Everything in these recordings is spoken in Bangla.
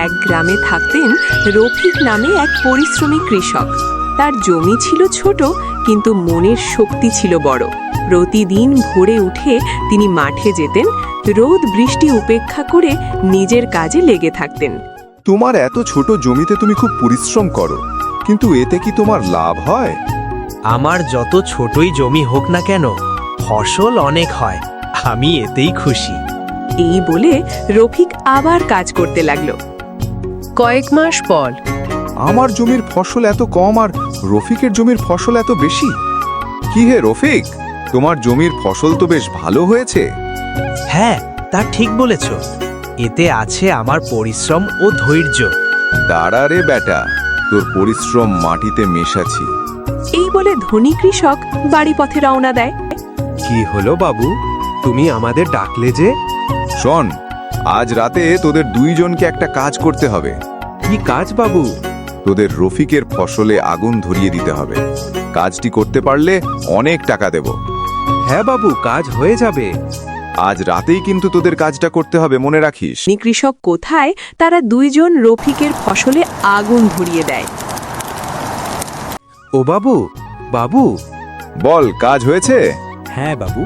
এক গ্রামে থাকতেন রফিক নামে এক পরিশ্রমী কৃষক। তার জমি ছিল ছোট, কিন্তু মনের শক্তি ছিল বড়। প্রতিদিন ভোরে উঠে তিনি মাঠে যেতেন, রোদ বৃষ্টি উপেক্ষা করে নিজের কাজে লেগে থাকতেন। তোমার এত ছোট জমিতে তুমি খুব পরিশ্রম করো, কিন্তু এতে কি তোমার লাভ হয়? আমার যত ছোটই জমি হোক না কেন, ফসল অনেক হয়, আমি এতেই খুশি। এই বলে রফিক আবার কাজ করতে লাগলো। কয়েক মাস পর আমার জমির ফসল এত কম আর রফিকের জমির ফসল এত বেশি। কি হে রফিক, তোমার জমির ফসল তো বেশ ভালো হয়েছে। হ্যাঁ, তা ঠিক বলেছ। এতে আছে আমার পরিশ্রম ও ধৈর্য। দাঁড়া রে বেটা, তোর পরিশ্রম মাটিতে মেশাছি। এই বলে ধনী কৃষক বাড়ি পথে রওনা দেয়। কি হলো বাবু, তুমি আমাদের ডাকলে যে? শোন, আজ রাতে তোদের দুইজনকে একটা কাজ করতে হবে। কি কাজ বাবু? তোদের রফিকের ফসলে আগুন ধরিয়ে দিতে হবে। কাজটি করতে পারলে অনেক টাকা দেব। হ্যাঁ বাবু, কাজ হয়ে যাবে। আজ রাতেই কিন্তু তোদের কাজটা করতে হবে, মনে রাখিস। ধনী কৃষক কোথায়, তারা দুইজন রফিকের ফসলে আগুন ধরিয়ে দেয়। ও বাবু, বাবু। বল, কাজ হয়েছে? হ্যাঁ বাবু।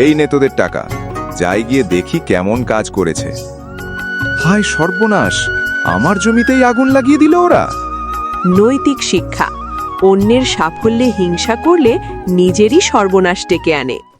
এই নে তোদের টাকা, যাই গিয়ে দেখি কেমন কাজ করেছে। হায় সর্বনাশ, আমার জমিতেই আগুন লাগিয়ে দিল ওরা। নৈতিক শিক্ষা: অন্যের সাফল্যে হিংসা করলে নিজেরই সর্বনাশ ডেকে আনে।